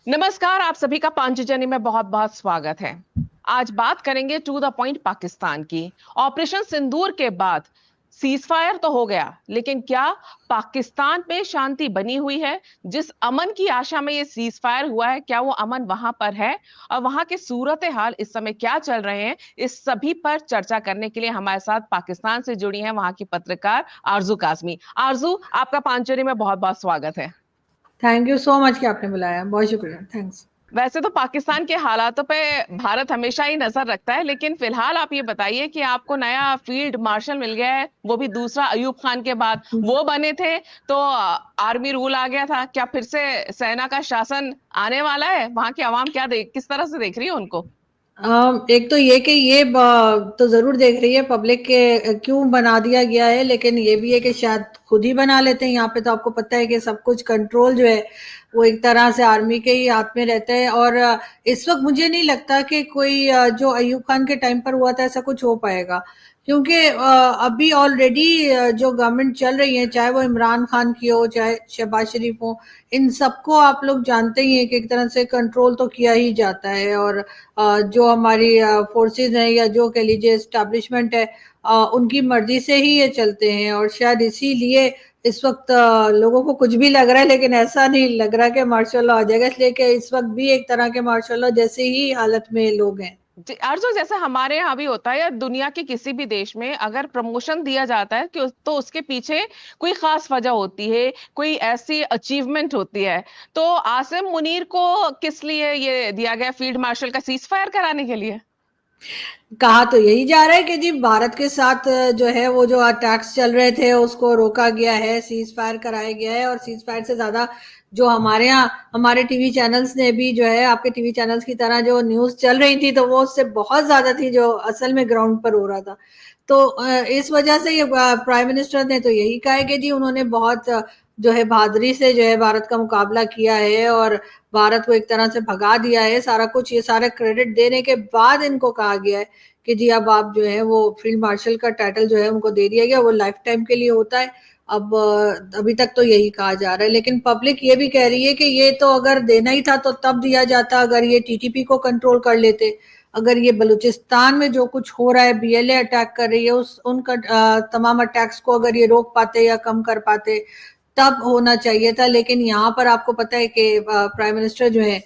नमस्कार, आप सभी का पांचजनी में बहुत बहुत स्वागत है। आज बात करेंगे टू द पॉइंट पाकिस्तान की। ऑपरेशन सिंदूर के बाद सीज फायर तो हो गया, लेकिन क्या पाकिस्तान में शांति बनी हुई है? जिस अमन की आशा में ये सीज फायर हुआ है, क्या वो अमन वहां पर है? और वहां के सूरत हाल इस समय क्या चल रहे हैं, इस सभी पर चर्चा करने के लिए हमारे साथ पाकिस्तान से जुड़ी हैं वहां की पत्रकार आरजू काजमी। आरजू, आपका पांचजनी में बहुत बहुत स्वागत है। थैंक यू सो मच कि आपने बुलाया। बहुत शुक्रिया। थैंक्स। वैसे तो पाकिस्तान के हालातों पे भारत हमेशा ही नजर रखता है, लेकिन फिलहाल आप ये बताइए कि आपको नया फील्ड मार्शल मिल गया है, वो भी दूसरा अयूब खान के बाद। वो बने थे तो आर्मी रूल आ गया था, क्या फिर से सेना का शासन आने वाला है? वहां की आवाम किस तरह से देख रही है उनको? एक तो ये कि तो जरूर देख रही है पब्लिक के क्यों बना दिया गया है, लेकिन ये भी है कि शायद खुद ही बना लेते हैं। यहाँ पे तो आपको पता है कि सब कुछ कंट्रोल जो है वो एक तरह से आर्मी के ही हाथ में रहता है। और इस वक्त मुझे नहीं लगता कि कोई जो अयूब खान के टाइम पर हुआ था ऐसा कुछ हो पाएगा, क्योंकि अभी ऑलरेडी जो गवर्नमेंट चल रही है, चाहे वो इमरान खान की हो चाहे शहबाज शरीफ हो, इन सबको आप लोग जानते ही हैं कि एक तरह से कंट्रोल तो किया ही जाता है। और जो हमारी फोर्सेस हैं या जो कह लीजिए एस्टैब्लिशमेंट है, उनकी मर्जी से ही ये चलते हैं। और शायद इसीलिए इस वक्त लोगों को कुछ भी लग रहा है, लेकिन ऐसा नहीं लग रहा कि मार्शल लॉ आ जाएगा, इसलिए कि इस वक्त भी एक तरह के मार्शल लॉ जैसे ही हालत में लोग हैं। अर्जुन, जैसे हमारे यहाँ भी होता है या दुनिया के किसी भी देश में अगर प्रमोशन दिया जाता है तो उसके पीछे कोई खास वजह होती है, कोई ऐसी अचीवमेंट होती है। तो आसिम मुनीर को किस लिए ये दिया गया फील्ड मार्शल का, सीज फायर कराने के लिए? कहा तो यही जा रहा है कि जी भारत के साथ जो है वो जो अटैक्स चल रहे थे उसको रोका गया है, सीज फायर कराया गया है। और सीज फायर से ज्यादा जो हमारे यहाँ हमारे टीवी चैनल्स ने भी जो है आपके टीवी चैनल्स की तरह जो न्यूज चल रही थी, तो वो उससे बहुत ज्यादा थी जो असल में ग्राउंड पर हो रहा था। तो इस वजह से ये प्राइम मिनिस्टर ने तो यही कहा है कि जी उन्होंने बहुत जो है बहादुरी से जो है भारत का मुकाबला किया है और भारत को एक तरह से भगा दिया है। सारा कुछ ये सारा क्रेडिट देने के बाद इनको कहा गया है कि जी अब आप जो है वो फील्ड मार्शल का टाइटल जो है उनको दे दिया गया, वो लाइफ टाइम के लिए होता है। अब अभी तक तो यही कहा जा रहा है, लेकिन पब्लिक ये भी कह रही है कि ये तो अगर देना ही था तो तब दिया जाता, अगर ये टीटीपी को कंट्रोल कर लेते, अगर ये बलूचिस्तान में जो कुछ हो रहा है, बीएलए अटैक कर रही है, उस उनका तमाम अटैक्स को अगर ये रोक पाते या कम कर पाते तब होना चाहिए था। लेकिन यहाँ पर आपको पता है कि प्राइम मिनिस्टर जो है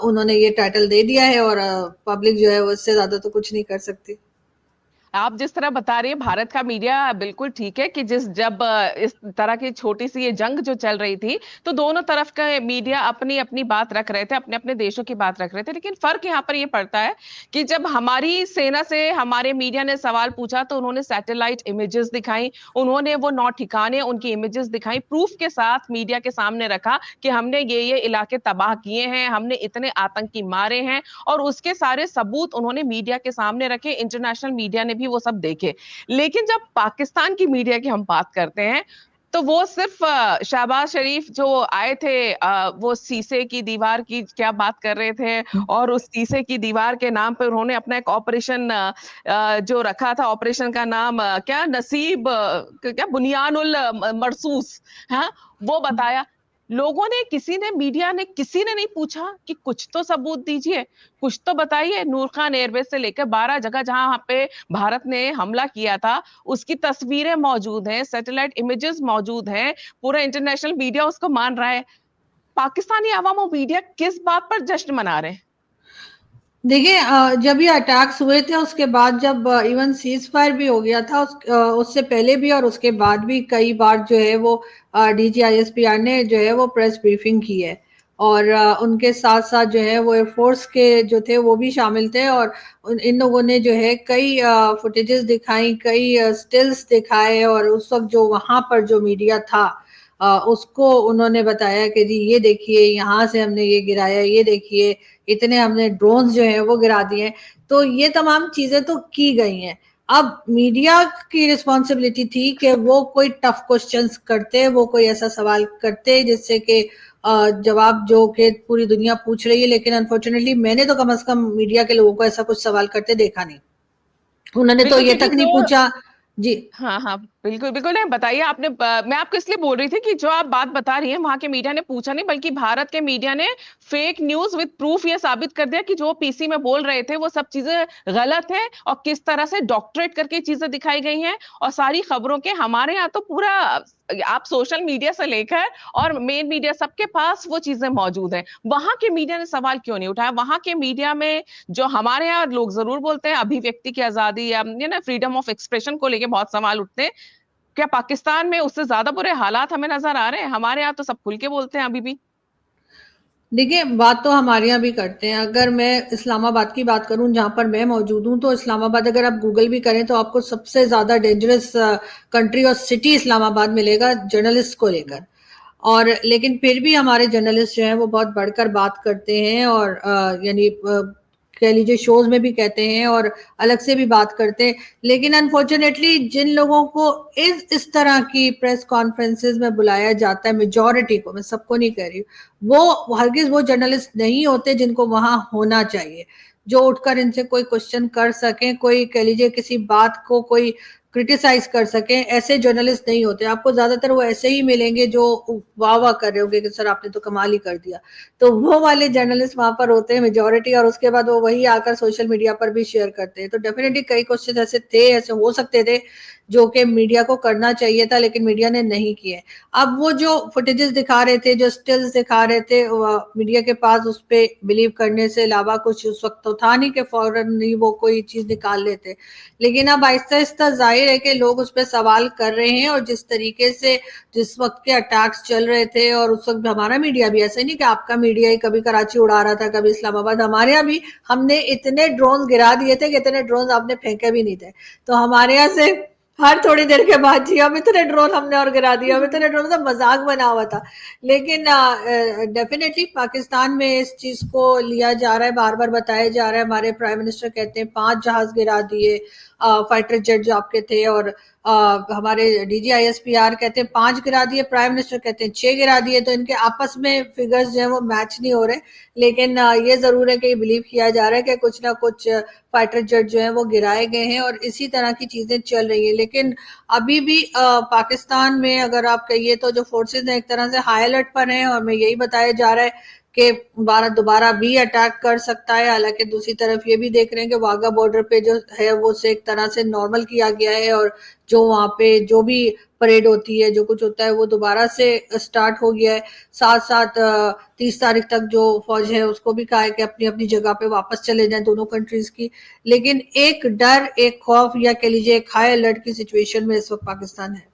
उन्होंने ये टाइटल दे दिया है और पब्लिक जो है वो इससे ज्यादा तो कुछ नहीं कर सकती। आप जिस तरह बता रही है, भारत का मीडिया बिल्कुल ठीक है कि जब इस तरह की छोटी सी ये जंग जो चल रही थी, तो दोनों तरफ का मीडिया अपनी अपनी बात रख रहे थे, अपने अपने देशों की बात रख रहे थे। लेकिन फर्क यहाँ पर ये पड़ता है कि जब हमारी सेना से हमारे मीडिया ने सवाल पूछा तो उन्होंने सैटेलाइट इमेजेस दिखाई, उन्होंने वो नौ ठिकाने उनकी इमेजेस दिखाई, प्रूफ के साथ मीडिया के सामने रखा कि हमने ये इलाके तबाह किए हैं, हमने इतने आतंकी मारे हैं। और उसके सारे सबूत उन्होंने मीडिया के सामने रखे, इंटरनेशनल मीडिया ने भी वो सब देखे। लेकिन जब पाकिस्तान की मीडिया की हम बात करते हैं, तो वो सिर्फ शहबाज शरीफ जो आए थे, वो शीशे की दीवार की क्या बात कर रहे थे, और उस शीशे की दीवार के नाम पर उन्होंने अपना एक ऑपरेशन जो रखा था, ऑपरेशन का नाम क्या, नसीब क्या, बुनियानुल मरसूस, हाँ, वो बताया। लोगों ने, किसी ने, मीडिया ने, किसी ने नहीं पूछा कि कुछ तो सबूत दीजिए, कुछ तो बताइए। नूर खान एयरबेस से लेकर 12 जगह जहां पे भारत ने हमला किया था, उसकी तस्वीरें मौजूद हैं, सैटेलाइट इमेजेस मौजूद हैं, पूरा इंटरनेशनल मीडिया उसको मान रहा है। पाकिस्तानी आवाम और मीडिया किस बात पर जश्न मना रहे हैं? देखिए जब ये अटैक्स हुए थे उसके बाद, जब इवन सीज फायर भी हो गया था, उससे पहले भी और उसके बाद भी कई बार जो है वो डीजीआईएसपीआर ने जो है वो प्रेस ब्रीफिंग की है। और उनके साथ साथ जो है वो एयरफोर्स के जो थे वो भी शामिल थे। और इन लोगों ने जो है कई फुटेजेस दिखाई, कई स्टिल्स दिखाए, और उस वक्त जो वहां पर जो मीडिया था उसको उन्होंने बताया कि जी ये देखिए यहाँ से हमने ये गिराया, ये देखिए इतने हमने ड्रोन्स जो है वो गिरा दिए। तो ये तमाम चीजें तो की गई हैं। अब मीडिया की रिस्पॉन्सिबिलिटी थी कि वो कोई टफ क्वेश्चंस करते, वो कोई ऐसा सवाल करते जिससे कि जवाब जो कि पूरी दुनिया पूछ रही है। लेकिन अनफॉर्चुनेटली मैंने तो कम से कम मीडिया के लोगों को ऐसा कुछ सवाल करते देखा नहीं। उन्होंने तो बिल्कुल, ये क्योंकि तक नहीं जो पूछा जी। हाँ हाँ, बिल्कुल बिल्कुल। नहीं बताइए आपने, मैं आपको इसलिए बोल रही थी कि जो आप बात बता रही हैं वहां के मीडिया ने पूछा नहीं, बल्कि भारत के मीडिया ने फेक न्यूज विद प्रूफ ये साबित कर दिया कि जो पीसी में बोल रहे थे वो सब चीजें गलत है, और किस तरह से डॉक्टरेट करके चीजें दिखाई गई हैं। और सारी खबरों के हमारे यहाँ तो पूरा, आप सोशल मीडिया से लेकर और मेन मीडिया सबके पास वो चीजें मौजूद हैं। वहां के मीडिया ने सवाल क्यों नहीं उठाया? वहां के मीडिया में जो हमारे यहाँ लोग जरूर बोलते हैं अभिव्यक्ति की आजादी या ना फ्रीडम ऑफ एक्सप्रेशन को लेके बहुत सवाल उठते हैं, क्या पाकिस्तान में उससे ज्यादा बुरे हालात हमें नजर आ रहे हैं? हमारे यहाँ तो सब खुल के बोलते हैं अभी भी। देखिए, बात तो हमारे यहाँ भी करते हैं। अगर मैं इस्लामाबाद की बात करूँ, जहाँ पर मैं मौजूद हूँ, तो इस्लामाबाद अगर आप गूगल भी करें तो आपको सबसे ज़्यादा डेंजरस कंट्री और सिटी इस्लामाबाद मिलेगा जर्नलिस्ट को लेकर। और लेकिन फिर भी हमारे जर्नलिस्ट जो हैं वो बहुत बढ़कर बात करते हैं, और यानी कह लीजिए शोज में भी कहते हैं और अलग से भी बात करते हैं। लेकिन अनफॉर्चुनेटली जिन लोगों को इस तरह की प्रेस कॉन्फ्रेंसेज में बुलाया जाता है, मेजॉरिटी को, मैं सबको नहीं कह रही, वो हरगिज वो जर्नलिस्ट नहीं होते जिनको वहां होना चाहिए, जो उठकर इनसे कोई क्वेश्चन कर सकें, कोई कह लीजिए किसी बात को कोई क्रिटिसाइज कर सकें। ऐसे जर्नलिस्ट नहीं होते आपको, ज्यादातर वो ऐसे ही मिलेंगे जो वाह वाह कर रहे होंगे कि सर आपने तो कमाल ही कर दिया। तो वो वाले जर्नलिस्ट वहां पर होते हैं मेजोरिटी, और उसके बाद वो वही आकर सोशल मीडिया पर भी शेयर करते हैं। तो डेफिनेटली कई क्वेश्चन ऐसे थे, ऐसे हो सकते थे जो कि मीडिया को करना चाहिए था, लेकिन मीडिया ने नहीं किए। अब वो जो फुटेजेस दिखा रहे थे, जो स्टिल्स दिखा रहे थे, मीडिया के पास उस पर बिलीव करने से अलावा कुछ उस वक्त तो था नहीं कि फौरन नहीं वो कोई चीज निकाल लेते। लेकिन अब आहिस्ता आहिस्ता जाहिर है कि लोग उस पर सवाल कर रहे हैं, और जिस तरीके से जिस वक्त के अटैक्स चल रहे थे, और उस वक्त हमारा मीडिया भी, ऐसा नहीं कि आपका मीडिया ही कभी कराची उड़ा रहा था कभी इस्लामाबाद, हमारे यहाँ भी हमने इतने ड्रोन गिरा दिए थे कि इतने ड्रोन आपने फेंके भी नहीं थे। तो हमारे यहाँ से हर थोड़ी देर के बाद जी हम इतने ड्रोन हमने और गिरा दिया, हम इतने ड्रोन, मतलब मजाक बना हुआ था। लेकिन डेफिनेटली पाकिस्तान में इस चीज को लिया जा रहा है, बार बार बताया जा रहा है। हमारे प्राइम मिनिस्टर कहते हैं 5 जहाज गिरा दिए, फाइटर जेट जो आपके थे, और हमारे DGISPR कहते हैं 5 गिरा दिए, प्राइम मिनिस्टर कहते हैं 6 गिरा दिए। तो इनके आपस में फिगर्स जो है वो मैच नहीं हो रहे। लेकिन ये जरूर है कि ये बिलीव किया जा रहा है कि कुछ ना कुछ फाइटर जेट जो है वो गिराए गए हैं, और इसी तरह की चीजें चल रही है। लेकिन अभी भी पाकिस्तान में अगर आप कहिए तो जो फोर्सेज हैं एक तरह से हाई अलर्ट पर हैं, और हमें यही बताया जा रहा है कि भारत दोबारा भी अटैक कर सकता है। हालांकि दूसरी तरफ ये भी देख रहे हैं कि वाघा बॉर्डर पे जो है वो से एक तरह से नॉर्मल किया गया है, और जो वहां पे जो भी परेड होती है, जो कुछ होता है, वो दोबारा से स्टार्ट हो गया है। साथ साथ 30 तारीख तक जो फौज है उसको भी कहा है कि अपनी अपनी जगह पे वापस चले जाएं दोनों कंट्रीज की। लेकिन एक डर, एक खौफ, या कह लीजिए एक हाई अलर्ट की सिचुएशन में इस वक्त पाकिस्तान है।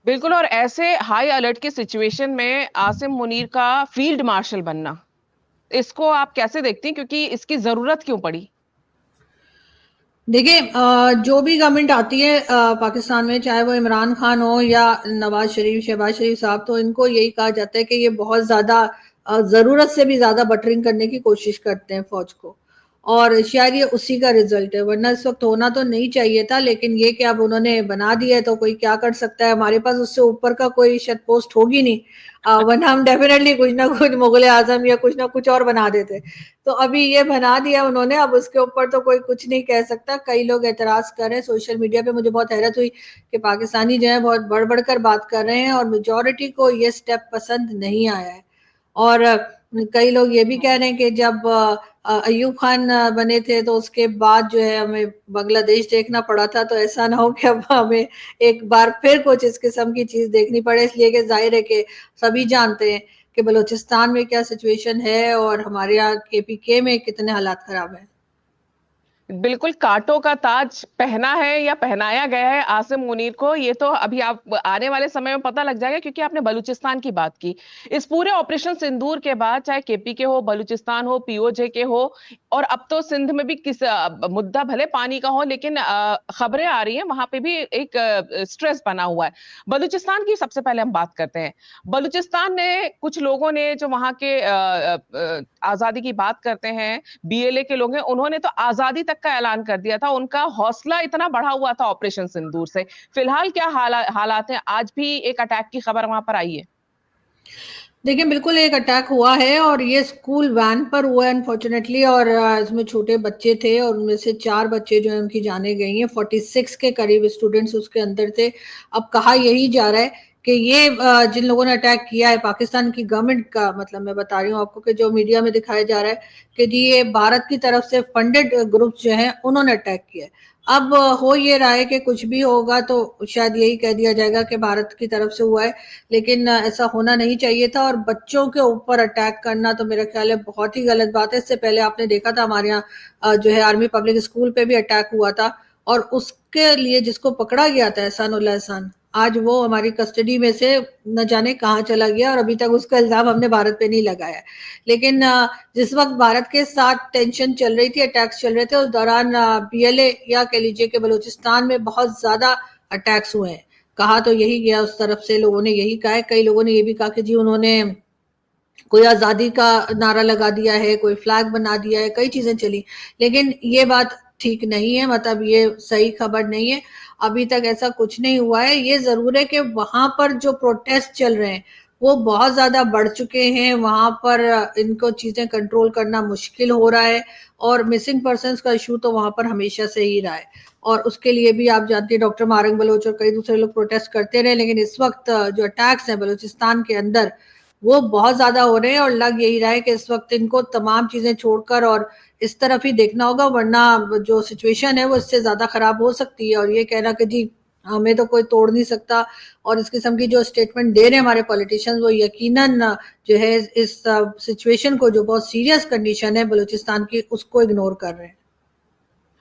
बिल्कुल, और ऐसे हाई अलर्ट की सिचुएशन में आसिम मुनीर का फील्ड मार्शल बनना, इसको आप कैसे देखती हैं? क्योंकि इसकी जरूरत क्यों पड़ी? देखिए, जो भी गवर्नमेंट आती है पाकिस्तान में, चाहे वो इमरान खान हो या नवाज शरीफ, शहबाज शरीफ साहब, तो इनको यही कहा जाता है कि ये बहुत ज्यादा जरूरत से भी ज्यादा बटरिंग करने की कोशिश करते हैं फौज को, और शायद ये उसी का रिजल्ट है। वरना इस वक्त होना तो नहीं चाहिए था, लेकिन ये कि अब उन्होंने बना दिया है तो कोई क्या कर सकता है। हमारे पास उससे ऊपर का कोई शायद पोस्ट होगी नहीं, वरना हम डेफिनेटली कुछ ना कुछ मुगल आजम या कुछ ना कुछ और बना देते। तो अभी ये बना दिया उन्होंने, अब उसके ऊपर तो कोई कुछ नहीं कह सकता। कई लोग एतराज कर रहे हैं सोशल मीडिया पे। मुझे बहुत हैरत हुई कि पाकिस्तानी जो है बहुत बढ़ बढ़कर बात कर रहे हैं, और मेजोरिटी को ये स्टेप पसंद नहीं आया है। और कई लोग ये भी कह रहे हैं कि जब अयूब खान बने थे तो उसके बाद जो है हमें बांग्लादेश देखना पड़ा था, तो ऐसा ना हो कि अब हमें एक बार फिर कुछ इस किस्म की चीज देखनी पड़े। इसलिए कि जाहिर है कि सभी जानते हैं कि बलूचिस्तान में क्या सिचुएशन है, और हमारे यहाँ KPK में कितने हालात खराब हैं। बिल्कुल, कांटों का ताज पहना है या पहनाया गया है आसिम मुनीर को, ये तो अभी आप आने वाले समय में पता लग जाएगा, क्योंकि आपने बलूचिस्तान की बात की। इस पूरे ऑपरेशन सिंदूर के बाद चाहे KPK हो, बलूचिस्तान हो, POJ के हो, और अब तो सिंध में भी किस मुद्दा भले पानी का हो, लेकिन खबरें आ रही हैं वहां पे भी एक स्ट्रेस बना हुआ है। बलूचिस्तान की सबसे पहले हम बात करते हैं। बलूचिस्तान ने कुछ लोगों ने जो वहां के आजादी की बात करते हैं, BLA के लोग हैं, उन्होंने तो आजादी तक का ऐलान कर दिया था। उनका हौसला इतना बढ़ा हुआ था ऑपरेशन सिंदूर से। फिलहाल क्या हालात हैं? आज भी एक अटैक की खबर वहां पर आई है। देखिए, बिल्कुल एक अटैक हुआ है और ये स्कूल वैन पर हुआ है अनफॉर्चुनेटली, और इसमें छोटे बच्चे थे और उनमें से 4 बच्चे जो हैं उनकी जानें गई हैं। 46 के करीब स्टूडेंट्स उसके अंदर थे। अब कहा यही जा रहा है कि ये जिन लोगों ने अटैक किया है पाकिस्तान की गवर्नमेंट का, मतलब मैं बता रही हूँ आपको कि जो मीडिया में दिखाया जा रहा है कि जी ये भारत की तरफ से फंडेड ग्रुप जो हैं उन्होंने अटैक किया है। अब हो ये रहा है कि कुछ भी होगा तो शायद यही कह दिया जाएगा कि भारत की तरफ से हुआ है, लेकिन ऐसा होना नहीं चाहिए था। और बच्चों के ऊपर अटैक करना तो मेरा ख्याल है बहुत ही गलत बात है। इससे पहले आपने देखा था हमारे यहाँ जो है आर्मी पब्लिक स्कूल पे भी अटैक हुआ था, और उसके लिए जिसको पकड़ा गया था एहसानुल्लाह एहसान, आज वो हमारी कस्टडी में से न जाने कहाँ चला गया, और अभी तक उसका इल्जाम हमने भारत पे नहीं लगाया। लेकिन जिस वक्त भारत के साथ टेंशन चल रही थी, अटैक्स चल रहे थे, उस दौरान बीएलए या कह लीजिए कि बलूचिस्तान में बहुत ज्यादा अटैक्स हुए हैं। कहा तो यही गया उस तरफ से, लोगों ने यही कहा है। कई लोगों ने ये भी कहा कि जी उन्होंने कोई आजादी का नारा लगा दिया है, कोई फ्लैग बना दिया है, कई चीजें चली, लेकिन ये बात ठीक नहीं है, मतलब ये सही खबर नहीं है। अभी तक ऐसा कुछ नहीं हुआ है। ये जरूर है कि वहां पर जो प्रोटेस्ट चल रहे हैं वो बहुत ज्यादा बढ़ चुके हैं, वहां पर इनको चीजें कंट्रोल करना मुश्किल हो रहा है, और मिसिंग पर्सन्स का इशू तो वहां पर हमेशा से ही रहा है। और उसके लिए भी आप जानते हैं डॉक्टर मारंग बलोच और कई दूसरे लोग प्रोटेस्ट करते रहे, लेकिन इस वक्त जो अटैक्स हैं बलूचिस्तान के अंदर वो बहुत ज्यादा हो रहे हैं, और लग यही रहा है कि इस वक्त इनको तमाम चीजें छोड़कर और इस तरफ ही देखना होगा, वरना जो सिचुएशन है वो इससे ज्यादा खराब हो सकती है। और ये कहना कि जी हमें तो कोई तोड़ नहीं सकता, और इस किस्म की जो स्टेटमेंट दे रहे हैं हमारे पॉलिटिशियंस, वो यकीनन जो है इस सिचुएशन को, जो बहुत सीरियस कंडीशन है बलूचिस्तान की, उसको इग्नोर कर रहे हैं।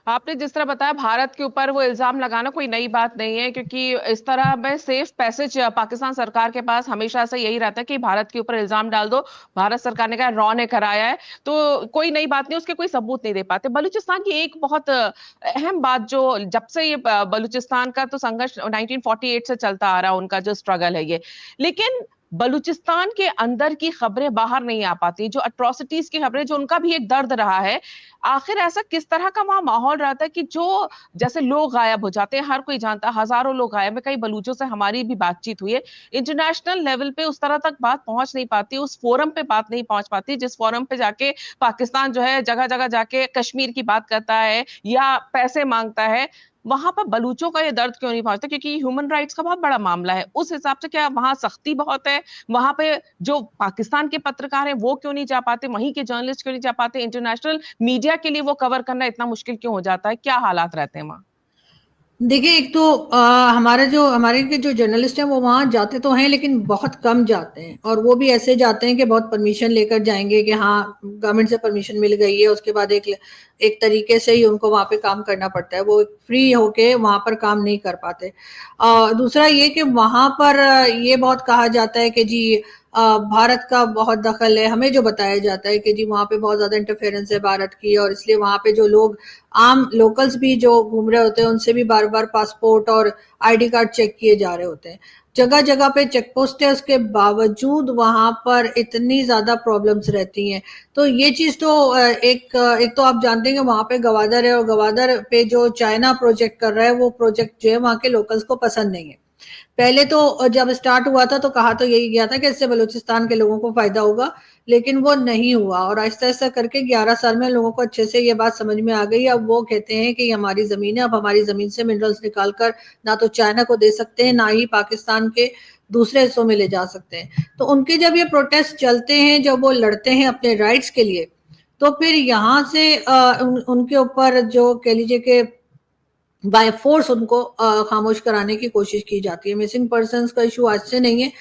आपने जिस तरह बताया भारत के ऊपर वो इल्जाम लगाना कोई नई बात नहीं है, क्योंकि इस तरह में सेफ पैसेज पाकिस्तान सरकार के पास हमेशा से यही रहता है कि भारत के ऊपर इल्जाम डाल दो। भारत सरकार ने कहा, रॉ ने कराया है, तो कोई नई बात नहीं, उसके कोई सबूत नहीं दे पाते। बलूचिस्तान की एक बहुत अहम बात, जो जब से ये बलूचिस्तान का तो संघर्ष 1948 से चलता आ रहा है, उनका जो स्ट्रगल है ये, लेकिन बलूचिस्तान के अंदर की खबरें बाहर नहीं आ पाती, जो अट्रॉसिटीज की खबरें, जो उनका भी एक दर्द रहा है। आखिर ऐसा किस तरह का वहां माहौल रहता है कि जो जैसे लोग गायब हो जाते हैं, हर कोई जानता है हजारों लोग गायब है। कई बलूचों से हमारी भी बातचीत हुई है। इंटरनेशनल लेवल पे उस तरह तक बात पहुंच नहीं पाती, उस फोरम पे बात नहीं पहुंच पाती जिस फोरम पे जाके पाकिस्तान जो है जगह जगह जाके कश्मीर की बात करता है या पैसे मांगता है। वहां पर बलूचों का ये दर्द क्यों नहीं पहुंचता? क्योंकि ह्यूमन राइट्स का बहुत बड़ा मामला है। उस हिसाब से क्या वहां सख्ती बहुत है? वहां पे जो पाकिस्तान के पत्रकार हैं वो क्यों नहीं जा पाते? वहीं के जर्नलिस्ट क्यों नहीं जा पाते? इंटरनेशनल मीडिया के लिए वो कवर करना इतना मुश्किल क्यों हो जाता है? क्या हालात रहते हैं वहां? देखिए, एक तो हमारे के जो जर्नलिस्ट हैं वो वहाँ जाते तो हैं, लेकिन बहुत कम जाते हैं, और वो भी ऐसे जाते हैं कि बहुत परमिशन लेकर जाएंगे कि हाँ गवर्नमेंट से परमिशन मिल गई है, उसके बाद एक तरीके से ही उनको वहाँ पे काम करना पड़ता है, वो फ्री होके वहाँ पर काम नहीं कर पाते। दूसरा ये कि वहाँ पर ये बहुत कहा जाता है कि जी भारत का बहुत दखल है। हमें जो बताया जाता है कि जी वहाँ पे बहुत ज्यादा इंटरफेरेंस है भारत की, और इसलिए वहाँ पे जो लोग आम लोकल्स भी जो घूम रहे होते हैं उनसे भी बार बार पासपोर्ट और आईडी कार्ड चेक किए जा रहे होते हैं। जगह जगह पे चेक पोस्ट है, उसके बावजूद वहां पर इतनी ज्यादा प्रॉब्लम्स रहती हैं। तो ये चीज तो एक तो आप जानते हैं कि वहां पे गवादर है, और गवादर पे जो चाइना प्रोजेक्ट कर रहा है वो प्रोजेक्ट जो है वहां के लोकल्स को पसंद नहीं है। पहले तो जब स्टार्ट हुआ था तो कहा तो यही गया था कि इससे बलूचिस्तान के लोगों को फायदा होगा, लेकिन वो नहीं हुआ, और आहिस्ता आहिस्ता करके 11 साल में लोगों को अच्छे से ये बात समझ में आ गई। अब वो कहते हैं कि ये हमारी जमीन है, अब हमारी जमीन से मिनरल्स निकाल कर ना तो चाइना को दे सकते हैं, ना ही पाकिस्तान के दूसरे हिस्सों में ले जा सकते हैं। तो उनके जब ये प्रोटेस्ट चलते हैं, जब वो लड़ते हैं अपने राइट्स के लिए, तो फिर यहाँ से उनके ऊपर जो कह लीजिए कि बाय फोर्स उनको खामोश कराने की कोशिश की जाती है। मिसिंग पर्सन्स का इशू आज से नहीं है,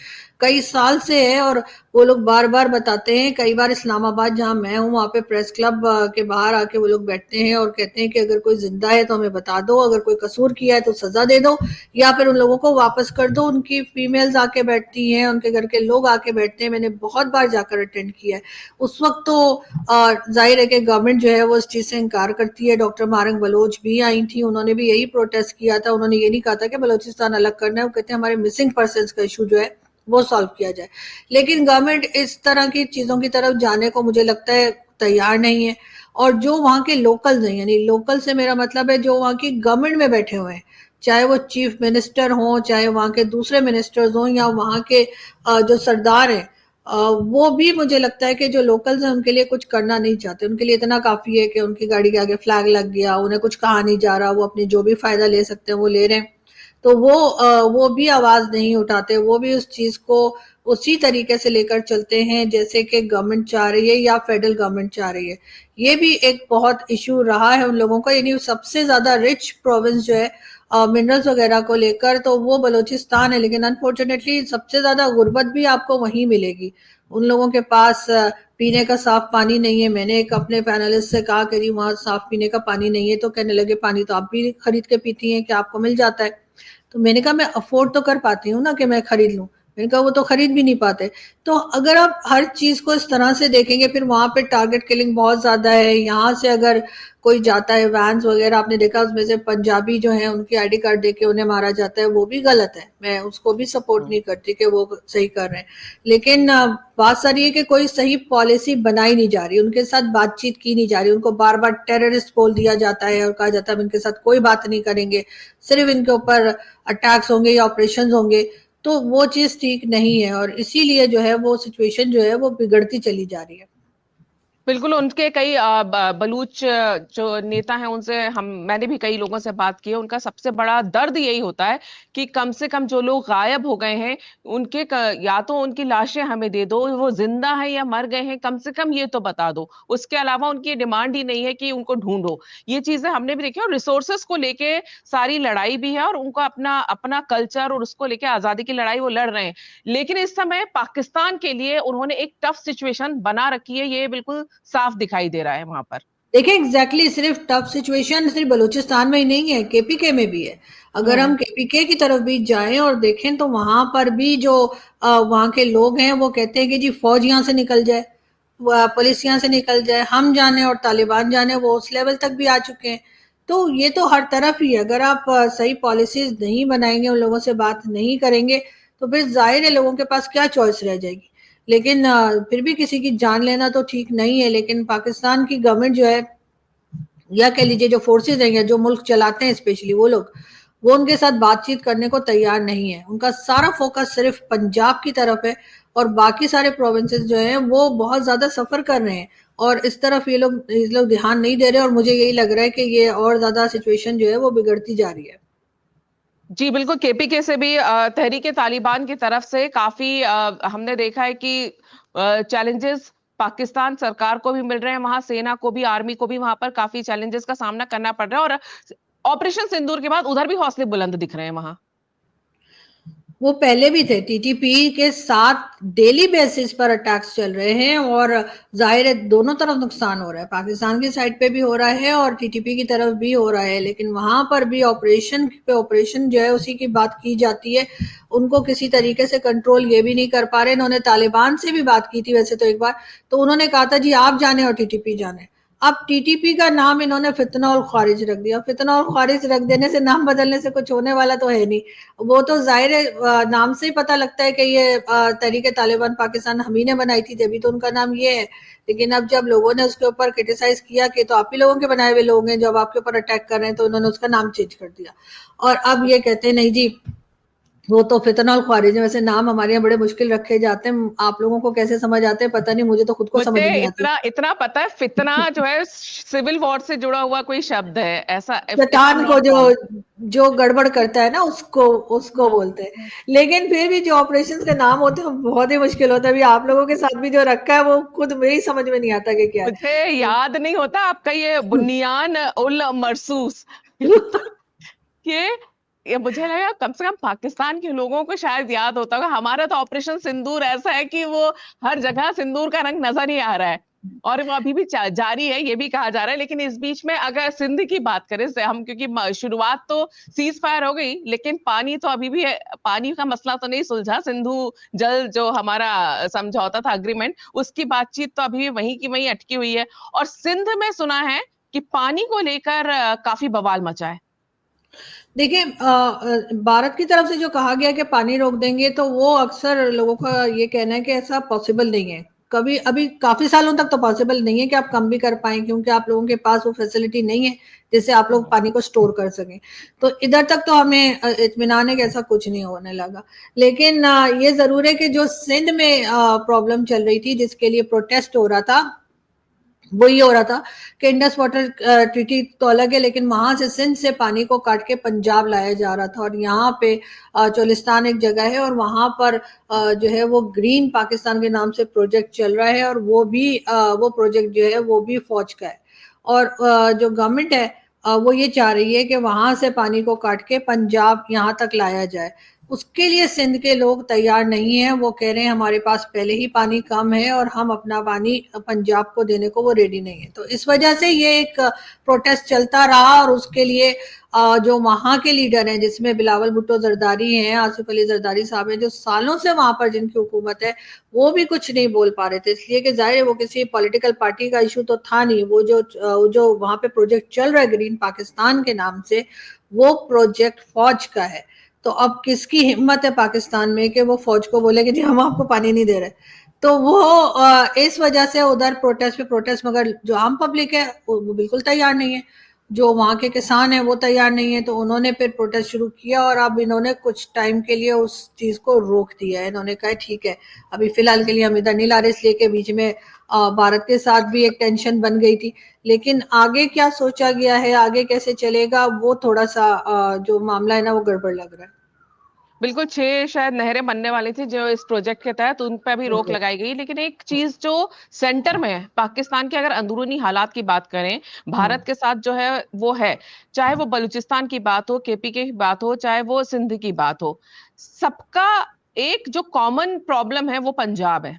कई साल से है, और वो लोग बार बार बताते हैं। कई बार इस्लामाबाद जहां मैं हूं वहां पे प्रेस क्लब के बाहर आके वो लोग बैठते हैं और कहते हैं कि अगर कोई जिंदा है तो हमें बता दो, अगर कोई कसूर किया है तो सजा दे दो, या फिर उन लोगों को वापस कर दो। उनकी फीमेल्स आके बैठती हैं, उनके घर के लोग आके बैठते हैं, मैंने बहुत बार जाकर अटेंड किया है। उस वक्त तो जाहिर है कि गवर्नमेंट जो है वो इस चीज से इनकार करती है। डॉक्टर मारंग बलोच भी आई थी, उन्होंने भी यही प्रोटेस्ट किया था। उन्होंने ये नहीं कहा था कि बलोचिस्तान अलग करना है, वो कहते हैं हमारे मिसिंग पर्सन का इशू जो है वो सॉल्व किया जाए। लेकिन गवर्नमेंट इस तरह की चीजों की तरफ जाने को मुझे लगता है तैयार नहीं है। और जो वहां के लोकल्स हैं, यानी लोकल से मेरा मतलब है जो वहां की गवर्नमेंट में बैठे हुए हैं, चाहे वो चीफ मिनिस्टर हों, चाहे वहां के दूसरे मिनिस्टर्स हों, या वहां के जो सरदार हैं, वो भी मुझे लगता है कि जो लोकल्स हैं उनके लिए कुछ करना नहीं चाहते, उनके लिए इतना काफी है कि उनकी गाड़ी के आगे फ्लैग लग गया, उन्हें कुछ कहा नहीं जा रहा, वो अपनी जो भी फायदा ले सकते हैं वो ले रहे हैं। तो वो भी आवाज नहीं उठाते, वो भी उस चीज को उसी तरीके से लेकर चलते हैं जैसे कि गवर्नमेंट चाह रही है या फेडरल गवर्नमेंट चाह रही है। ये भी एक बहुत इशू रहा है उन लोगों का, यानी सबसे ज्यादा रिच प्रोविंस जो है मिनरल्स वगैरह को लेकर तो वो बलूचिस्तान है, लेकिन अनफॉर्चुनेटली सबसे ज्यादा गुर्बत भी आपको वहीं मिलेगी। उन लोगों के पास पीने का साफ पानी नहीं है। मैंने एक अपने पैनलिस्ट से कहा कि जी वहां साफ पीने का पानी नहीं है, तो कहने लगे पानी तो आप भी खरीद के पीती हैं, कि आपको मिल जाता है? तो मैंने कहा मैं अफोर्ड तो कर पाती हूँ ना कि मैं खरीद लूं। मैंने कहा वो तो खरीद भी नहीं पाते। तो अगर आप हर चीज को इस तरह से देखेंगे, फिर वहां पे टारगेट किलिंग बहुत ज्यादा है। यहाँ से अगर कोई जाता है वैन्स वगैरह, आपने देखा उसमें से पंजाबी जो है उनकी आईडी कार्ड देके उन्हें मारा जाता है, वो भी गलत है। मैं उसको भी सपोर्ट नहीं करती कि वो सही कर रहे हैं, लेकिन बात सारी है कि कोई सही पॉलिसी बनाई नहीं जा रही, उनके साथ बातचीत की नहीं जा रही, उनको बार बार टेररिस्ट बोल दिया जाता है और कहा जाता है हम इनके साथ कोई बात नहीं करेंगे, सिर्फ इनके ऊपर अटैक्स होंगे या ऑपरेशन होंगे। तो वो चीज ठीक नहीं है और इसीलिए जो है वो सिचुएशन जो है वो बिगड़ती चली जा रही है। बिल्कुल, उनके कई बलूच जो नेता हैं उनसे मैंने भी कई लोगों से बात की है। उनका सबसे बड़ा दर्द यही होता है कि कम से कम जो लोग गायब हो गए हैं या तो उनकी लाशें हमें दे दो, वो जिंदा है या मर गए हैं, कम से कम ये तो बता दो। उसके अलावा उनकी डिमांड ही नहीं है कि उनको ढूंढो। ये चीजें हमने भी देखी, और रिसोर्सेस को लेके सारी लड़ाई भी है, और उनको अपना अपना कल्चर और उसको लेके आजादी की लड़ाई वो लड़ रहे हैं। लेकिन इस समय पाकिस्तान के लिए उन्होंने एक टफ सिचुएशन बना रखी है, ये बिल्कुल साफ दिखाई दे रहा है वहां पर। देखिए एग्जैक्टली सिर्फ टफ सिचुएशन सिर्फ बलूचिस्तान में ही नहीं है, केपीके में भी है। अगर हम हम्म। केपीके की तरफ भी जाएं और देखें तो वहां पर भी जो वहां के लोग हैं वो कहते हैं कि जी फौज यहाँ से निकल जाए, पुलिस यहाँ से निकल जाए, हम जाने और तालिबान जाने, वो उस लेवल तक भी आ चुके हैं। तो ये तो हर तरफ ही है। अगर आप सही पॉलिसीज नहीं बनाएंगे, उन लोगों से बात नहीं करेंगे, तो फिर जाहिर है लोगों के पास क्या चॉइस रह जाएगी। लेकिन फिर भी किसी की जान लेना तो ठीक नहीं है। लेकिन पाकिस्तान की गवर्नमेंट जो है, या कह लीजिए जो फोर्सेज हैं या जो मुल्क चलाते हैं स्पेशली वो लोग, वो उनके साथ बातचीत करने को तैयार नहीं है। उनका सारा फोकस सिर्फ पंजाब की तरफ है और बाकी सारे प्रोविंसेस जो हैं वो बहुत ज्यादा सफर कर रहे हैं और इस तरफ ये लोग ध्यान नहीं दे रहे। और मुझे यही लग रहा है कि ये और ज्यादा सिचुएशन जो है वो बिगड़ती जा रही है। जी बिल्कुल, केपीके से भी तहरीके तालिबान की तरफ से काफी हमने देखा है कि चैलेंजेस पाकिस्तान सरकार को भी मिल रहे हैं, वहां सेना को भी, आर्मी को भी वहां पर काफी चैलेंजेस का सामना करना पड़ रहा है। और ऑपरेशन सिंदूर के बाद उधर भी हौसले बुलंद दिख रहे हैं वहां। वो पहले भी थे, टीटीपी के साथ डेली बेसिस पर अटैक्स चल रहे हैं और जाहिर है दोनों तरफ नुकसान हो रहा है, पाकिस्तान की साइड पे भी हो रहा है और टीटीपी की तरफ भी हो रहा है। लेकिन वहां पर भी ऑपरेशन पे ऑपरेशन जो है उसी की बात की जाती है। उनको किसी तरीके से कंट्रोल ये भी नहीं कर पा रहे। इन्होंने तालिबान से भी बात की थी वैसे तो एक बार, तो उन्होंने कहा था जी आप जाने और टीटीपी जाने। अब टीटीपी का नाम इन्होंने फितना और खारिज रख दिया। फितना और खारिज रख देने से, नाम बदलने से कुछ होने वाला तो है नहीं। वो तो जाहिर है नाम से ही पता लगता है कि ये तहरीक तालिबान पाकिस्तान हम ही ने बनाई थी, तभी तो उनका नाम ये है। लेकिन अब जब लोगों ने उसके ऊपर क्रिटिसाइज किया कि तो आप ही लोगों के बनाए हुए लोग हैं जब आपके ऊपर अटैक कर रहे हैं, तो उन्होंने उसका नाम चेंज कर दिया। और अब ये कहते हैं नहीं जी वो तो फितना और ख्वारिज है। वैसे नाम हमारे यहाँ बड़े मुश्किल रखे जाते हैं, आप लोगों को कैसे समझ आते हैं पता नहीं, मुझे तो खुद को समझ मुझे नहीं आते। इतना इतना पता है, फितना जो है सिविल वॉर से जुड़ा हुआ कोई शब्द है, ऐसा इतना शैतान को नॉट जो कॉमन। जो गड़बड़ करता है ना उसको उसको बोलते हैं। लेकिन फिर भी जो ऑपरेशंस के नाम होते हैं वो बहुत ही मुश्किल होता है। अभी आप लोगों के साथ भी जो रखा है वो खुद मेरी समझ में नहीं आता कि क्या मुझे है। याद नहीं होता आपका ये बुनियान उल मरसूस ये ये मुझे लगा कम से कम पाकिस्तान के लोगों को शायद याद होता होगा। हमारा तो ऑपरेशन सिंदूर ऐसा है कि वो हर जगह सिंदूर का रंग नजर ही आ रहा है, और वो अभी भी जारी है, ये भी कहा जा रहा है। लेकिन इस बीच में अगर सिंध की बात करें हम, क्योंकि शुरुआत तो सीज फायर हो गई, लेकिन पानी तो अभी भी है, पानी का मसला तो नहीं सुलझा। सिंधु जल जो हमारा समझौता था, अग्रीमेंट, उसकी बातचीत तो अभी भी वहीं की वहीं अटकी हुई है। और सिंध में सुना है कि पानी को लेकर काफी बवाल मचा है। देखिए भारत की तरफ से जो कहा गया कि पानी रोक देंगे, तो वो अक्सर लोगों का ये कहना है कि ऐसा पॉसिबल नहीं है। कभी अभी काफी सालों तक तो पॉसिबल नहीं है कि आप कम भी कर पाए, क्योंकि आप लोगों के पास वो फैसिलिटी नहीं है जिससे आप लोग पानी को स्टोर कर सकें। तो इधर तक तो हमें इत्मीनान है कि ऐसा कुछ नहीं होने लगा। लेकिन ये जरूर है कि जो सिंध में प्रॉब्लम चल रही थी, जिसके लिए प्रोटेस्ट हो रहा था, वो ये हो रहा था कि इंडस वाटर ट्रीटी तो अलग है, लेकिन वहां से सिंध से पानी को काट के पंजाब लाया जा रहा था। और यहाँ पे चोलिस्तान एक जगह है, और वहां पर जो है वो ग्रीन पाकिस्तान के नाम से प्रोजेक्ट चल रहा है, और वो प्रोजेक्ट जो है वो भी फौज का है। और जो गवर्नमेंट है वो ये चाह रही है कि वहां से पानी को काट के पंजाब यहाँ तक लाया जाए। उसके लिए सिंध के लोग तैयार नहीं है। वो कह रहे हैं हमारे पास पहले ही पानी कम है और हम अपना पानी पंजाब को देने को वो रेडी नहीं है। तो इस वजह से ये एक प्रोटेस्ट चलता रहा, और उसके लिए जो वहां के लीडर हैं, जिसमें बिलावल भुट्टो जरदारी हैं, आसिफ अली जरदारी साहब हैं, जो सालों से वहां पर जिनकी हुकूमत है, वो भी कुछ नहीं बोल पा रहे थे। इसलिए कि जाहिर है वो किसी पॉलिटिकल पार्टी का इशू तो था नहीं। वो जो वहां पे प्रोजेक्ट चल रहा है ग्रीन पाकिस्तान के नाम से, वो प्रोजेक्ट फौज का है। तो अब किसकी हिम्मत है पाकिस्तान में कि वो फौज को बोले कि जी हम आपको पानी नहीं दे रहे। तो वो इस वजह से उधर प्रोटेस्ट पे प्रोटेस्ट, मगर जो आम पब्लिक है वो बिल्कुल तैयार नहीं है। जो वहां के किसान है वो तैयार नहीं है। तो उन्होंने फिर प्रोटेस्ट शुरू किया, और अब इन्होंने कुछ टाइम के लिए उस चीज को रोक दिया है। इन्होंने कहा ठीक है, अभी फिलहाल के लिए हम इधर नहीं ला रहे, इसलिए के बीच में भारत के साथ भी एक टेंशन बन गई थी। लेकिन आगे क्या सोचा गया है, आगे कैसे चलेगा, वो थोड़ा सा जो मामला है ना वो गड़बड़ लग रहा है। बिल्कुल 6 शायद नहरें बनने वाली थी जो इस प्रोजेक्ट के तहत, उन पे भी रोक बिल्कुल। लगाई गई। लेकिन एक चीज जो सेंटर में है पाकिस्तान के, अगर अंदरूनी हालात की बात करें भारत के साथ जो है वो है, चाहे वो बलूचिस्तान की बात हो, केपीके की बात हो, चाहे वो सिंध की बात हो, सबका एक जो कॉमन प्रॉब्लम है वो पंजाब है।